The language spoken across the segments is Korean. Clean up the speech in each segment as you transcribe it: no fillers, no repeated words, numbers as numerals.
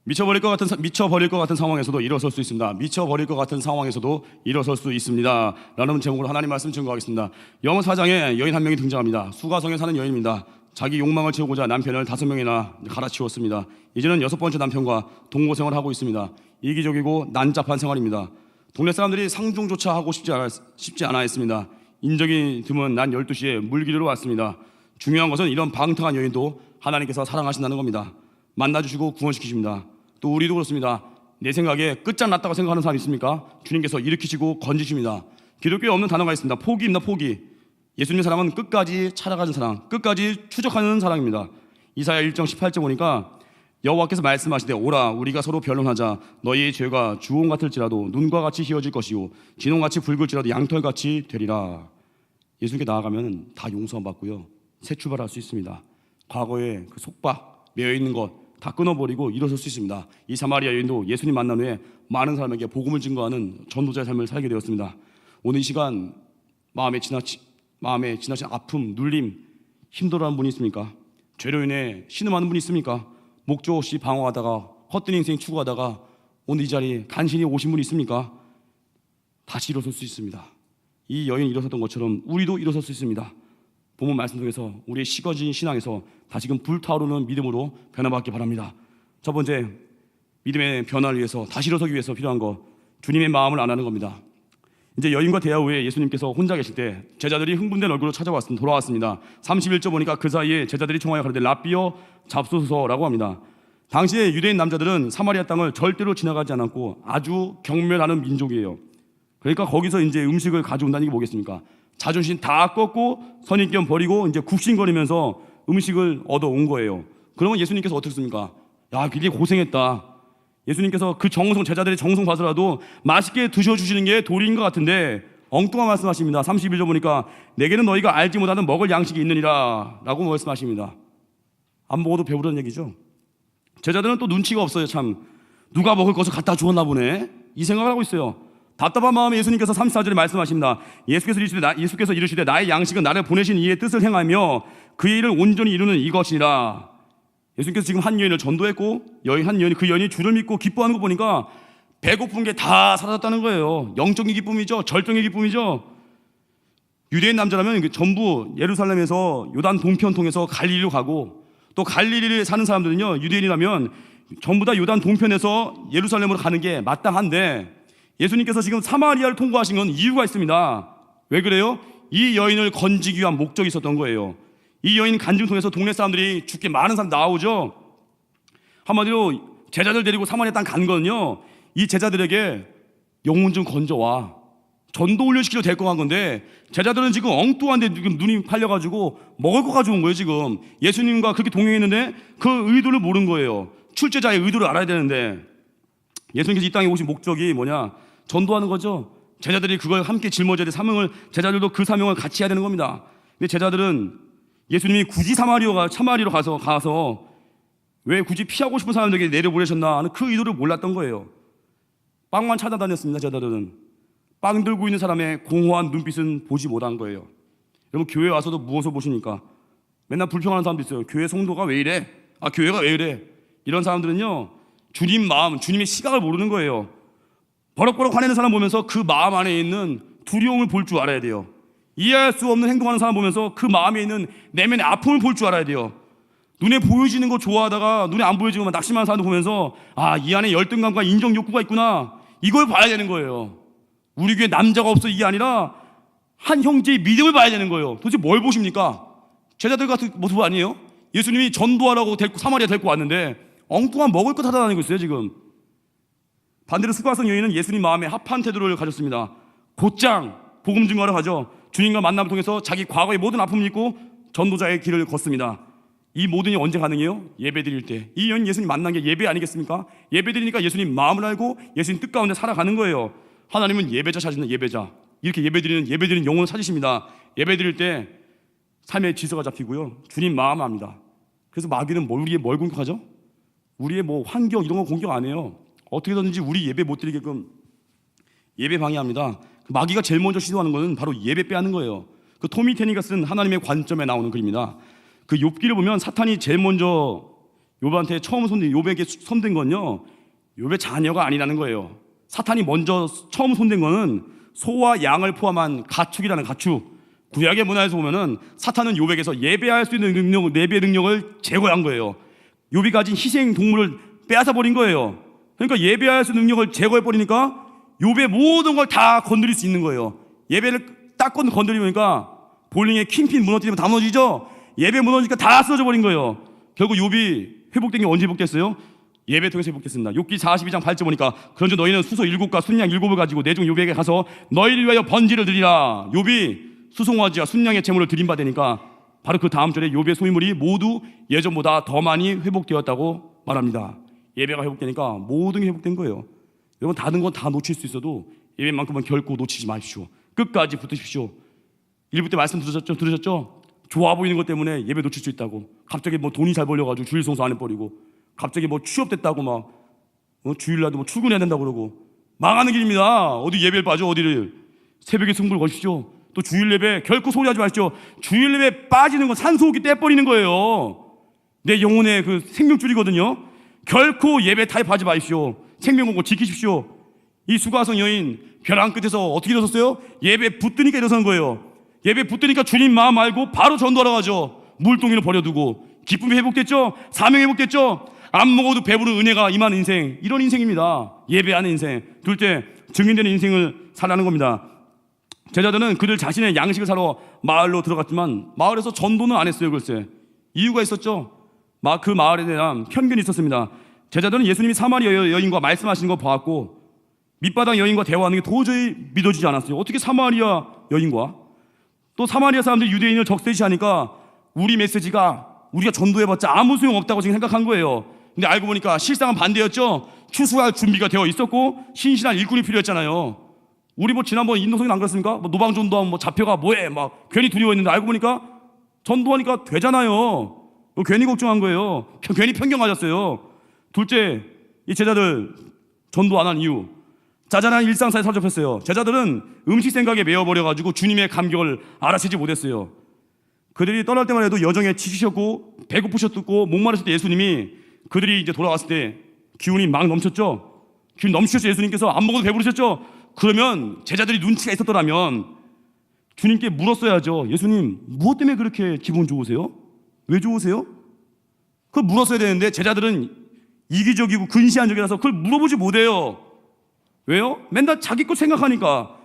미쳐버릴 것 같은 상황에서도 일어설 수 있습니다. 미쳐버릴 것 같은 상황에서도 일어설 수 있습니다. 라는 제목으로 하나님 말씀 증거하겠습니다. 영어 4장에 여인 한 명이 등장합니다. 수가성에 사는 여인입니다. 자기 욕망을 채우고자 남편을 5명이나 갈아치웠습니다. 이제는 6번째 남편과 동거생활을 하고 있습니다. 이기적이고 난잡한 생활입니다. 동네 사람들이 상종조차 하고 싶지 않아 했습니다. 인적이 드문 난 12시에 물기르러 왔습니다. 중요한 것은 이런 방탕한 여인도 하나님께서 사랑하신다는 겁니다. 만나주시고 구원시키십니다. 또 우리도 그렇습니다. 내 생각에 끝장났다고 생각하는 사람 있습니까? 주님께서 일으키시고 건지십니다. 기독교에 없는 단어가 있습니다. 포기입니다. 포기. 예수님의 사랑은 끝까지 찾아가는 사랑, 끝까지 추적하는 사랑입니다. 이사야 1장 18절 보니까 여호와께서 말씀하시되 오라 우리가 서로 변론하자. 너희의 죄가 주홍 같을지라도 눈과 같이 희어질 것이요 진홍같이 붉을지라도 양털같이 되리라. 예수님께 나아가면 다 용서받고요, 새 출발할 수 있습니다. 과거에 그 속박 매여있는 것 다 끊어버리고 일어설 수 있습니다. 이 사마리아 여인도 예수님 만난 후에 많은 사람에게 복음을 증거하는 전도자의 삶을 살게 되었습니다. 오늘 이 시간 마음에 지나친 아픔, 눌림, 힘들어하는 분이 있습니까? 죄로 인해 신음하는 분이 있습니까? 목적 없이 방황하다가 헛된 인생 추구하다가 오늘 이 자리에 간신히 오신 분이 있습니까? 다시 일어설 수 있습니다. 이 여인이 일어섰던 것처럼 우리도 일어설 수 있습니다. 본문 말씀 속에서 우리의 식어진 신앙에서 다시금 불타오르는 믿음으로 변화받기 바랍니다. 첫 번째, 믿음의 변화를 위해서 다시 일어서기 위해서 필요한 거, 주님의 마음을 안하는 겁니다. 이제 여인과 대화 후에 예수님께서 혼자 계실 때 제자들이 흥분된 얼굴로 돌아왔습니다. 31절 보니까 그 사이에 제자들이 청하여 가로되 랍비여 잡소서라고 합니다. 당시에 유대인 남자들은 사마리아 땅을 절대로 지나가지 않았고 아주 경멸하는 민족이에요. 그러니까 거기서 이제 음식을 가져온다는 게 뭐겠습니까? 자존심 다 꺾고 선입견 버리고 이제 굽신거리면서 음식을 얻어온 거예요. 그러면 예수님께서 어떻게 했습니까? 야, 굉장히 고생했다. 예수님께서 그 정성, 제자들의 정성 봐서라도 맛있게 드셔주시는 게 도리인 것 같은데 엉뚱한 말씀하십니다. 31절 보니까 내게는 너희가 알지 못하는 먹을 양식이 있느니라 라고 말씀하십니다. 안 먹어도 배부르는 얘기죠. 제자들은 또 눈치가 없어요. 참, 누가 먹을 것을 갖다 주었나 보네, 이 생각을 하고 있어요. 답답한 마음에 예수님께서 34절에 말씀하십니다. 예수께서 이르시되 나의 양식은 나를 보내신 이의 뜻을 행하며 그의 일을 온전히 이루는 이것이니라. 예수님께서 지금 한 여인을 전도했고 그 여인이 주를 믿고 기뻐하는 거 보니까 배고픈 게 다 사라졌다는 거예요. 영적인 기쁨이죠. 절정의 기쁨이죠. 유대인 남자라면 전부 예루살렘에서 요단 동편 통해서 갈릴리로 가고, 또 갈릴리에 사는 사람들은요, 유대인이라면 전부 다 요단 동편에서 예루살렘으로 가는 게 마땅한데 예수님께서 지금 사마리아를 통과하신 건 이유가 있습니다. 왜 그래요? 이 여인을 건지기 위한 목적이 있었던 거예요. 이 여인 간증 통해서 동네 사람들이 죽게 많은 사람 나오죠. 한마디로 제자들 데리고 사마리아 땅 간 거는요, 이 제자들에게 영혼 좀 건져와, 전도 훈련시키려 데리고 간 건데 제자들은 지금 엉뚱한데 지금 눈이 팔려가지고 먹을 거 가져온 거예요. 지금 예수님과 그렇게 동행했는데 그 의도를 모르는 거예요. 출제자의 의도를 알아야 되는데 예수님께서 이 땅에 오신 목적이 뭐냐? 전도하는 거죠. 제자들이 그걸 함께 짊어져야 될 사명을, 제자들도 그 사명을 같이 해야 되는 겁니다. 근데 제자들은 예수님이 굳이 사마리아로 가서 왜 굳이 피하고 싶은 사람들에게 내려보내셨나 하는 그 의도를 몰랐던 거예요. 빵만 찾아다녔습니다. 제자들은 빵 들고 있는 사람의 공허한 눈빛은 보지 못한 거예요. 여러분, 교회 와서도 무엇을 보십니까? 맨날 불평하는 사람도 있어요. 교회 성도가 왜 이래? 아, 교회가 왜 이래? 이런 사람들은요, 주님 마음, 주님의 시각을 모르는 거예요. 버럭버럭 화내는 사람 보면서 그 마음 안에 있는 두려움을 볼 줄 알아야 돼요. 이해할 수 없는 행동하는 사람 보면서 그 마음에 있는 내면의 아픔을 볼 줄 알아야 돼요. 눈에 보여지는 거 좋아하다가 눈에 안 보여지고 낙심하는 사람들 보면서 아, 이 안에 열등감과 인정 욕구가 있구나, 이걸 봐야 되는 거예요. 우리 교회 남자가 없어, 이게 아니라 한 형제의 믿음을 봐야 되는 거예요. 도대체 뭘 보십니까? 제자들 같은 모습 아니에요? 예수님이 전도하라고 사마리아 데리고 왔는데 엉뚱한 먹을 것 하다 다니고 있어요. 지금 반대로 수가성 여인은 예수님 마음에 합한 태도를 가졌습니다. 곧장 복음 증거하러 가죠. 주님과 만남을 통해서 자기 과거의 모든 아픔을 잊고 전도자의 길을 걷습니다. 이 모든 게 언제 가능해요? 예배 드릴 때. 이 여인 예수님 만난 게 예배 아니겠습니까? 예배 드리니까 예수님 마음을 알고 예수님 뜻 가운데 살아가는 거예요. 하나님은 예배자 찾는 예배자, 이렇게 예배 드리는 영혼을 찾으십니다. 예배 드릴 때 삶의 질서가 잡히고요, 주님 마음 압니다. 그래서 마귀는 우리의 뭘 공격하죠? 우리의 환경 이런 거 공격 안 해요. 어떻게든지 우리 예배 못 드리게끔 예배 방해합니다. 마귀가 제일 먼저 시도하는 것은 바로 예배 빼앗는 거예요. 그 토미 테니가 쓴 하나님의 관점에 나오는 글입니다. 그 욥기를 보면 사탄이 제일 먼저 욥한테 처음 욥에게 손댄 건요, 욥의 자녀가 아니라는 거예요. 사탄이 먼저 처음 손댄 거는 소와 양을 포함한 가축이라는 가축. 구약의 문화에서 보면은 사탄은 욥에게서 예배할 수 있는 능력, 예배 능력을 제거한 거예요. 욥이 가진 희생 동물을 빼앗아 버린 거예요. 그러니까 예배할 수 있는 능력을 제거해 버리니까 욥의 모든 걸 다 건드릴 수 있는 거예요. 예배를 딱 건드리니까 볼링의 킹핀 무너뜨리면 다 무너지죠. 예배 무너지니까 다 쓰러져 버린 거예요. 결국 욥이 회복된 게 언제 회복됐어요? 예배 통해서 회복됐습니다. 욥기 42장 8절 보니까 그런즉 너희는 수소 7과 순양 7을 가지고 내 종 욥에게 가서 너희를 위하여 번제를 드리라. 욥이 수송아지와 순양의 제물을 드림받으니까 바로 그 다음 절에 욥의 소유물이 모두 예전보다 더 많이 회복되었다고 말합니다. 예배가 회복되니까 모든 게 회복된 거예요. 여러분, 다른 건 다 놓칠 수 있어도 예배만큼은 결코 놓치지 마십시오. 끝까지 붙으십시오. 1부 때 말씀 들으셨죠? 좋아 보이는 것 때문에 예배 놓칠 수 있다고. 갑자기 뭐 돈이 잘 벌려가지고 주일 성수 안 해버리고, 갑자기 뭐 취업됐다고 막 주일날도 뭐 출근해야 된다고 그러고 망하는 길입니다. 어디 예배를 빠져, 어디를. 새벽에 승부를 거십시오. 또 주일 예배 결코 소리하지 마십시오. 주일 예배 빠지는 건 산소호흡기 떼버리는 거예요. 내 영혼의 그 생명줄이거든요. 결코 예배 타협하지 마십시오. 생명공고 지키십시오. 이 수가성 여인 벼랑 끝에서 어떻게 일어섰어요? 예배 붙드니까 일어선 거예요. 예배 붙드니까 주님 마음 알고 바로 전도하러 가죠. 물동이를 버려두고. 기쁨이 회복됐죠? 사명이 회복됐죠? 안 먹어도 배부른 은혜가 임하는 인생, 이런 인생입니다. 예배하는 인생. 둘째, 증인되는 인생을 살라는 겁니다. 제자들은 그들 자신의 양식을 사러 마을로 들어갔지만 마을에서 전도는 안 했어요. 글쎄, 이유가 있었죠. 그 마을에 대한 편견이 있었습니다. 제자들은 예수님이 사마리아 여인과 말씀하시는 거 보았고 밑바닥 여인과 대화하는 게 도저히 믿어지지 않았어요. 어떻게 사마리아 여인과, 또 사마리아 사람들이 유대인을 적대시하니까 우리 메시지가, 우리가 전도해봤자 아무 소용없다고 지금 생각한 거예요. 근데 알고 보니까 실상은 반대였죠. 추수할 준비가 되어 있었고 신실한 일꾼이 필요했잖아요. 우리 뭐 지난번 인도성이 안 그랬습니까? 뭐 노방 전도하면 뭐 잡혀가 뭐해 막 괜히 두려워했는데 알고 보니까 전도하니까 되잖아요. 괜히 걱정한 거예요. 괜히 편견 가졌어요. 둘째, 이 제자들 전도 안 한 이유, 짜잘한 일상사에 사로잡혔어요. 제자들은 음식 생각에 매여버려가지고 주님의 감격을 알아채지 못했어요. 그들이 떠날 때만 해도 여정에 지치셨고 배고프셨고 목마르실 때 예수님이, 그들이 이제 돌아왔을 때 기운이 막 넘쳤죠. 기운 넘치셔서 예수님께서 안 먹어도 배부르셨죠. 그러면 제자들이 눈치가 있었더라면 주님께 물었어야죠. 예수님, 무엇 때문에 그렇게 기분 좋으세요? 왜 좋으세요? 그걸 물었어야 되는데 제자들은 이기적이고 근시안적이라서 그걸 물어보지 못해요. 왜요? 맨날 자기 것 생각하니까.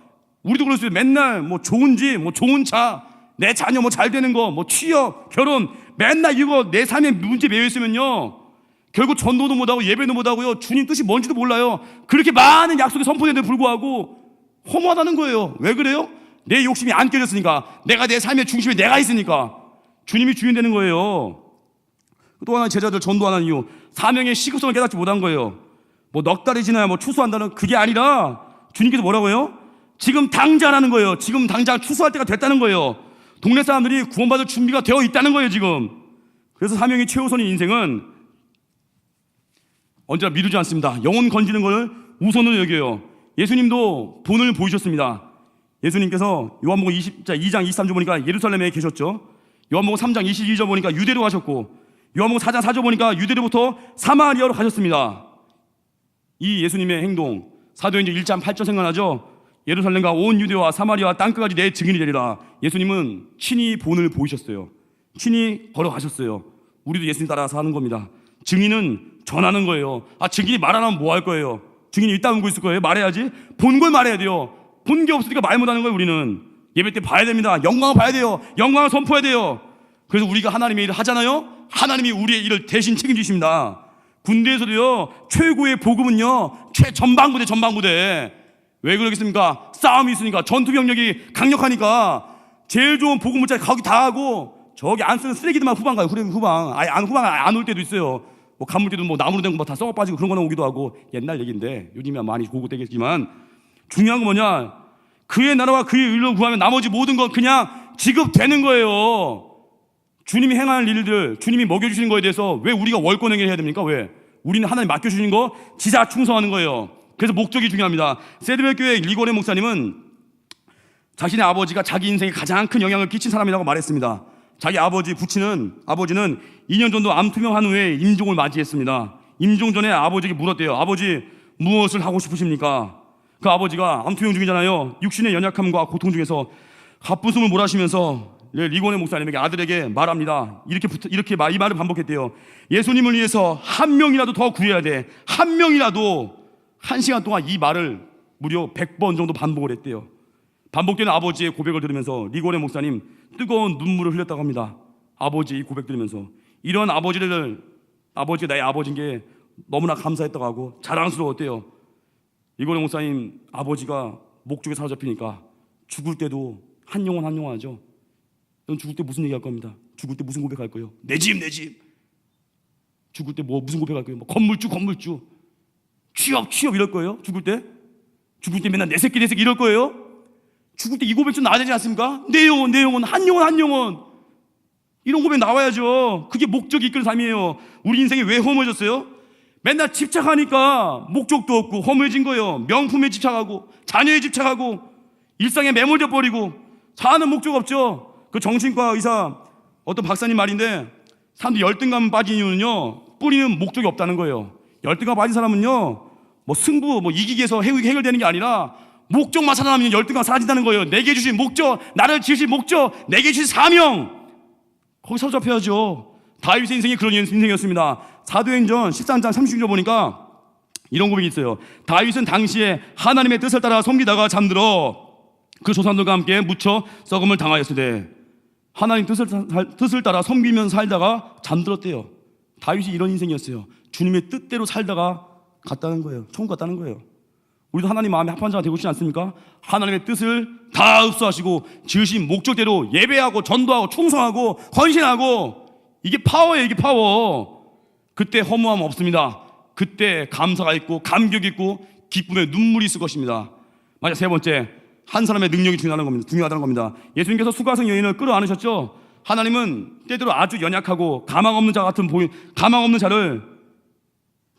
우리도 그랬어요. 맨날 뭐 좋은 집, 뭐 좋은 차, 내 자녀 뭐 잘 되는 거, 뭐 취업, 결혼, 맨날 이거 내 삶에 문제 매여 있으면요, 결국 전도도 못하고 예배도 못하고요, 주님 뜻이 뭔지도 몰라요. 그렇게 많은 약속이 선포되는데 불구하고 허무하다는 거예요. 왜 그래요? 내 욕심이 안 깨졌으니까. 내가 내 삶의 중심에 내가 있으니까. 주님이 주인 되는 거예요. 또 하나, 제자들 전도하는 이유, 사명의 시급성을 깨닫지 못한 거예요. 뭐 넉 달이 지나야 뭐 추수한다는 그게 아니라 주님께서 뭐라고 해요? 지금 당장하는 거예요. 지금 당장 추수할 때가 됐다는 거예요. 동네 사람들이 구원받을 준비가 되어 있다는 거예요, 지금. 그래서 사명이 최우선인 인생은 언제나 미루지 않습니다. 영혼 건지는 걸 우선으로 여겨요. 예수님도 본을 보이셨습니다. 예수님께서 요한복음 2장 23절 보니까 예루살렘에 계셨죠. 요한복음 3장 22절 보니까 유대로 가셨고, 요한복음 4장 4절 보니까 유대로부터 사마리아로 가셨습니다. 이 예수님의 행동, 사도행전 1장 8절 생각나죠? 예루살렘과 온 유대와 사마리아 땅끝까지 내 증인이 되리라. 예수님은 친히 본을 보이셨어요. 친히 걸어가셨어요. 우리도 예수님 따라서 하는 겁니다. 증인은 전하는 거예요. 증인이 말 안 하면 뭐 할 거예요? 증인이 이따 울고 있을 거예요? 말해야지. 본 걸 말해야 돼요. 본 게 없으니까 말 못하는 거예요. 우리는 예배 때 봐야 됩니다. 영광을 봐야 돼요. 영광을 선포해야 돼요. 그래서 우리가 하나님의 일을 하잖아요. 하나님이 우리의 일을 대신 책임지십니다. 군대에서도요, 최고의 복음은요, 전방부대. 왜 그러겠습니까? 싸움이 있으니까, 전투 병력이 강력하니까 제일 좋은 복음 문자 거기 다 하고 저기 안 쓰는 쓰레기들만 후방 가요. 후방 안 올 때도 있어요. 뭐 간물때도 뭐 나무로 된 거 다 썩어 빠지고 그런 거나 오기도 하고. 옛날 얘기인데 요즘이야 많이 고급되겠지만, 중요한 건 뭐냐? 그의 나라와 그의 의를 구하면 나머지 모든 건 그냥 지급되는 거예요. 주님이 행할 일들, 주님이 먹여주시는 거에 대해서 왜 우리가 월권행위를 해야 됩니까? 왜? 우리는 하나님 맡겨주신 거 지자 충성하는 거예요. 그래서 목적이 중요합니다. 세드벨 교회 리고레 목사님은 자신의 아버지가 자기 인생에 가장 큰 영향을 끼친 사람이라고 말했습니다. 자기 아버지는 2년 정도 암 투명한 후에 임종을 맞이했습니다. 임종 전에 아버지에게 물었대요. 아버지, 무엇을 하고 싶으십니까? 그 아버지가 암 투명 중이잖아요. 육신의 연약함과 고통 중에서 가쁘숨을 몰아쉬면서 리고네 목사님에게 아들에게 말합니다. 이렇게 이 말을 반복했대요. 예수님을 위해서 한 명이라도 더 구해야 돼. 한 명이라도. 1시간 동안 이 말을 무려 100번 정도 반복을 했대요. 반복되는 아버지의 고백을 들으면서 리고네 목사님 뜨거운 눈물을 흘렸다고 합니다. 아버지의 고백 들으면서. 이런 아버지가 나의 아버지인 게 너무나 감사했다고 하고 자랑스러웠대요. 리고네 목사님 아버지가 목적에 사로잡히니까 죽을 때도 한 영혼 하죠. 넌 죽을 때 무슨 얘기할 겁니다. 죽을 때 무슨 고백할 거예요? 내 집. 죽을 때 무슨 고백할 거예요? 건물주. 취업 이럴 거예요? 죽을 때 맨날 내 새끼 이럴 거예요? 죽을 때 이 고백 좀 나와야 되지 않습니까? 내 영혼, 한 영혼. 이런 고백 나와야죠. 그게 목적이 이끄는 삶이에요. 우리 인생이 왜 허무해졌어요? 맨날 집착하니까 목적도 없고 허무해진 거예요. 명품에 집착하고 자녀에 집착하고 일상에 매몰돼 버리고 사는 목적 없죠. 그 정신과 의사 어떤 박사님 말인데 사람들이 열등감 빠진 이유는요, 뿌리는 목적이 없다는 거예요. 열등감 빠진 사람은요, 승부, 이기기에서 해결되는 게 아니라 목적만 살아나면 열등감 사라진다는 거예요. 내게 주신 목적, 나를 지으신 목적, 내게 주신 사명, 거기 사로잡혀야죠. 다윗의 인생이 그런 인생이었습니다. 사도행전 13장 36절 보니까 이런 고백이 있어요. 다윗은 당시에 하나님의 뜻을 따라 섬기다가 잠들어 그 조상들과 함께 묻혀 썩음을 당하였으되, 하나님 뜻을 따라 섬기면서 살다가 잠들었대요. 다윗이 이런 인생이었어요. 주님의 뜻대로 살다가 갔다는 거예요. 천국 갔다는 거예요. 우리도 하나님 마음에 합한 자가 되고 싶지 않습니까? 하나님의 뜻을 다 흡수하시고 지으신 목적대로 예배하고 전도하고 충성하고 헌신하고, 이게 파워예요. 이게 파워. 그때 허무함 없습니다. 그때 감사가 있고 감격이 있고 기쁨의 눈물이 있을 것입니다. 맞아. 세 번째, 한 사람의 능력이 중요하다는 겁니다. 예수님께서 수가성 여인을 끌어안으셨죠. 하나님은 때때로 아주 연약하고 가망 없는 자를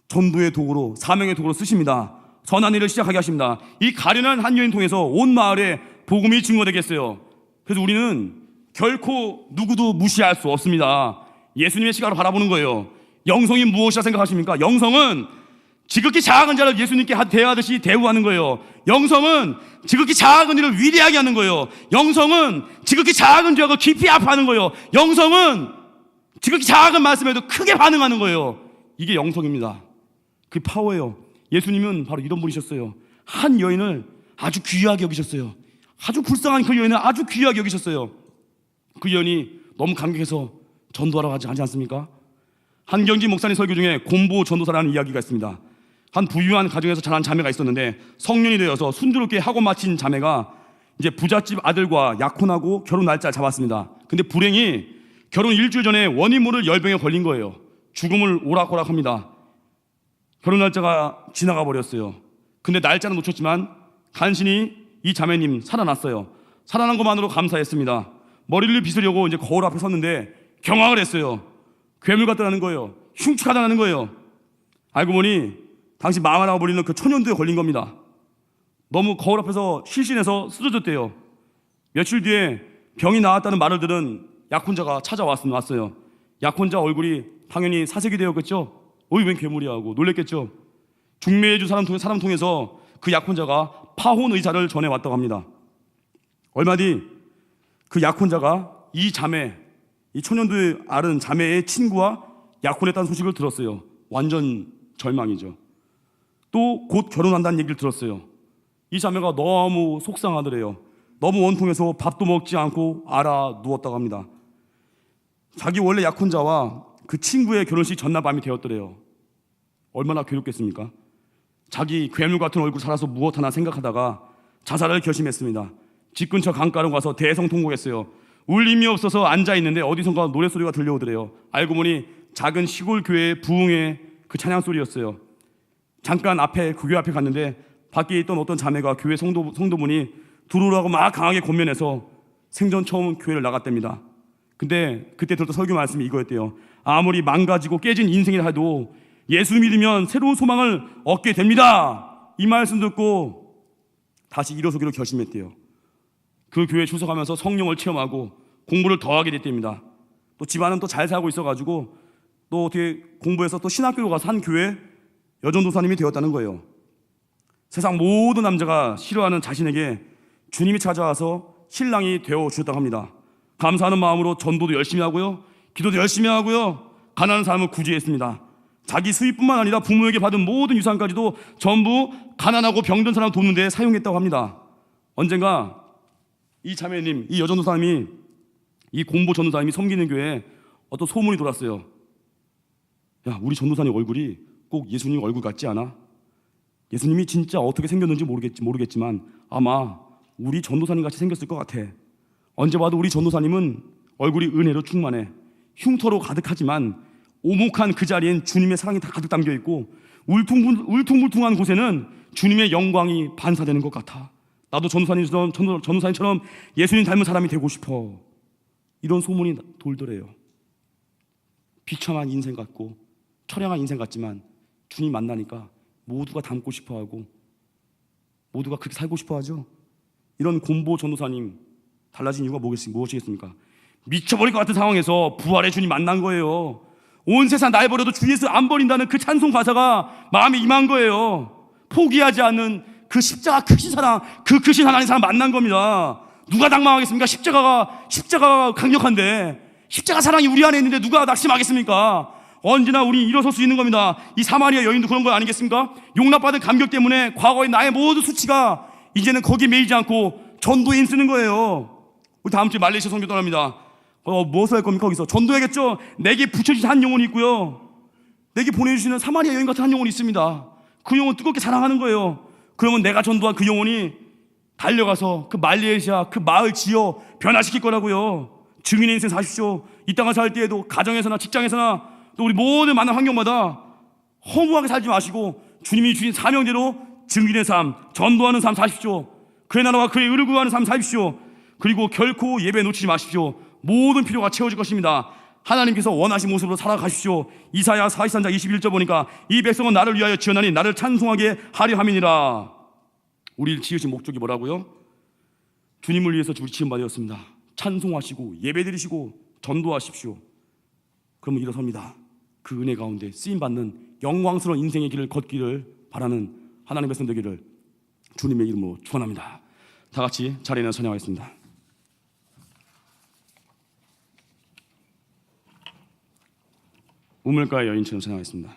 전도의 도구로, 사명의 도구로 쓰십니다. 선한 일을 시작하게 하십니다. 이 가련한 한 여인 통해서 온 마을에 복음이 증거되겠어요. 그래서 우리는 결코 누구도 무시할 수 없습니다. 예수님의 시각으로 바라보는 거예요. 영성이 무엇이라 생각하십니까? 영성은 지극히 작은 자를 예수님께 대하듯이 대우하는 거예요. 영성은 지극히 작은 일을 위대하게 하는 거예요. 영성은 지극히 작은 죄악을 깊이 아파하는 거예요. 영성은 지극히 작은 말씀에도 크게 반응하는 거예요. 이게 영성입니다. 그 파워예요. 예수님은 바로 이런 분이셨어요. 한 여인을 아주 귀하게 여기셨어요. 아주 불쌍한 그 여인을 아주 귀하게 여기셨어요. 그 여인이 너무 감격해서 전도하러 가지 않습니까? 한경지 목사님 설교 중에 곰보 전도사라는 이야기가 있습니다. 한 부유한 가정에서 자란 자매가 있었는데 성년이 되어서 순조롭게 학원 마친 자매가 이제 부잣집 아들과 약혼하고 결혼 날짜를 잡았습니다. 근데 불행히 결혼 일주일 전에 원인 모를 열병에 걸린 거예요. 죽음을 오락가락합니다. 결혼 날짜가 지나가 버렸어요. 근데 날짜는 놓쳤지만 간신히 이 자매님 살아났어요. 살아난 것만으로 감사했습니다. 머리를 빗으려고 이제 거울 앞에 섰는데 경악을 했어요. 괴물 같다는 거예요. 흉측하다는 거예요. 알고 보니 당시 망하라고 불리는 그 천연두에 걸린 겁니다. 너무 거울 앞에서 실신해서 쓰러졌대요. 며칠 뒤에 병이 나았다는 말을 들은 약혼자가 찾아왔어요. 약혼자 얼굴이 당연히 사색이 되었겠죠. 웬 괴물이야 하고 놀랬겠죠. 중매해준 사람 통해서 그 약혼자가 파혼 의사를 전해왔다고 합니다. 얼마 뒤 그 약혼자가 이 천연두에 앓은 자매의 친구와 약혼했다는 소식을 들었어요. 완전 절망이죠. 또 곧 결혼한다는 얘기를 들었어요. 이 자매가 너무 속상하더래요. 너무 원통해서 밥도 먹지 않고 알아 누웠다고 합니다. 자기 원래 약혼자와 그 친구의 결혼식 전날 밤이 되었더래요. 얼마나 괴롭겠습니까? 자기 괴물 같은 얼굴 살아서 무엇 하나 생각하다가 자살을 결심했습니다. 집 근처 강가로 가서 대성통곡했어요. 울림이 없어서 앉아있는데 어디선가 노랫소리가 들려오더래요. 알고 보니 작은 시골 교회의 부흥의 그 찬양소리였어요. 잠깐 그 교회 앞에 갔는데 밖에 있던 어떤 자매가 교회 성도분이 들어오라고 막 강하게 권면해서 생전 처음 교회를 나갔답니다. 근데 그때 들었던 설교 말씀이 이거였대요. 아무리 망가지고 깨진 인생이라 해도 예수 믿으면 새로운 소망을 얻게 됩니다. 이 말씀 듣고 다시 일어서기로 결심했대요. 그 교회에 출석하면서 성령을 체험하고 공부를 더하게 됐답니다. 또 집안은 또 잘 살고 있어가지고 또 어떻게 공부해서 또 신학교로 가서 한 교회 여전도사님이 되었다는 거예요. 세상 모든 남자가 싫어하는 자신에게 주님이 찾아와서 신랑이 되어 주셨다고 합니다. 감사하는 마음으로 전도도 열심히 하고요, 기도도 열심히 하고요, 가난한 사람을 구제했습니다. 자기 수입뿐만 아니라 부모에게 받은 모든 유산까지도 전부 가난하고 병든 사람 돕는 데 사용했다고 합니다. 언젠가 이 자매님, 이 여전도사님이, 이 공보 전도사님이 섬기는 교회에 어떤 소문이 돌았어요. 야, 우리 전도사님 얼굴이 꼭 예수님 얼굴 같지 않아? 예수님이 진짜 어떻게 생겼는지 모르겠지만 아마 우리 전도사님 같이 생겼을 것 같아. 언제 봐도 우리 전도사님은 얼굴이 은혜로 충만해. 흉터로 가득하지만 오목한 그 자리엔 주님의 사랑이 다 가득 담겨 있고 울퉁불퉁한 곳에는 주님의 영광이 반사되는 것 같아. 나도 전도사님처럼 예수님 닮은 사람이 되고 싶어. 이런 소문이 돌더래요. 비참한 인생 같고 처량한 인생 같지만 주님 만나니까 모두가 닮고 싶어하고 모두가 그렇게 살고 싶어하죠. 이런 곰보 전도사님 달라진 이유가 무엇이겠습니까? 미쳐버릴 것 같은 상황에서 부활의 주님 만난 거예요. 온 세상 날 버려도 주 예수 안 버린다는 그 찬송 가사가 마음에 임한 거예요. 포기하지 않는 그 십자가 크신 사랑, 그 크신 하나님 사랑 만난 겁니다. 누가 낙망하겠습니까? 십자가가 강력한데, 십자가 사랑이 우리 안에 있는데 누가 낙심하겠습니까? 언제나 우리 일어설 수 있는 겁니다. 이 사마리아 여인도 그런 거 아니겠습니까? 용납받은 감격 때문에 과거의 나의 모든 수치가 이제는 거기에 매이지 않고 전도에 힘쓰는 거예요. 우리 다음 주에 말레이시아 선교 떠납니다. 무엇을 할 겁니까? 거기서 전도해야겠죠. 내게 붙여주신 한 영혼이 있고요, 내게 보내주시는 사마리아 여인 같은 한 영혼이 있습니다. 그 영혼 뜨겁게 사랑하는 거예요. 그러면 내가 전도한 그 영혼이 달려가서 그 말레이시아 그 마을 지어 변화시킬 거라고요. 증인의 인생 사십시오. 이 땅을 살 때에도 가정에서나 직장에서나 또 우리 모든 만난 환경마다 허무하게 살지 마시고 주님이 주신 사명대로 증인의 삶, 전도하는 삶 사십시오. 그의 나라와 그의 의를 구하는 삶 사십시오. 그리고 결코 예배 놓치지 마십시오. 모든 필요가 채워질 것입니다. 하나님께서 원하신 모습으로 살아가십시오. 이사야 43장 21절 보니까 이 백성은 나를 위하여 지었나니 나를 찬송하게 하려 함이니라. 우리를 지으신 목적이 뭐라고요? 주님을 위해서 우리 지은 바 되었습니다. 찬송하시고 예배드리시고 전도하십시오. 그러면 일어섭니다. 그 은혜 가운데 쓰임받는 영광스러운 인생의 길을 걷기를 바라는 하나님의 백성 되기를 주님의 이름으로 축원합니다. 다 같이 자리에 찬양하겠습니다. 우물가의 여인처럼 찬양하겠습니다.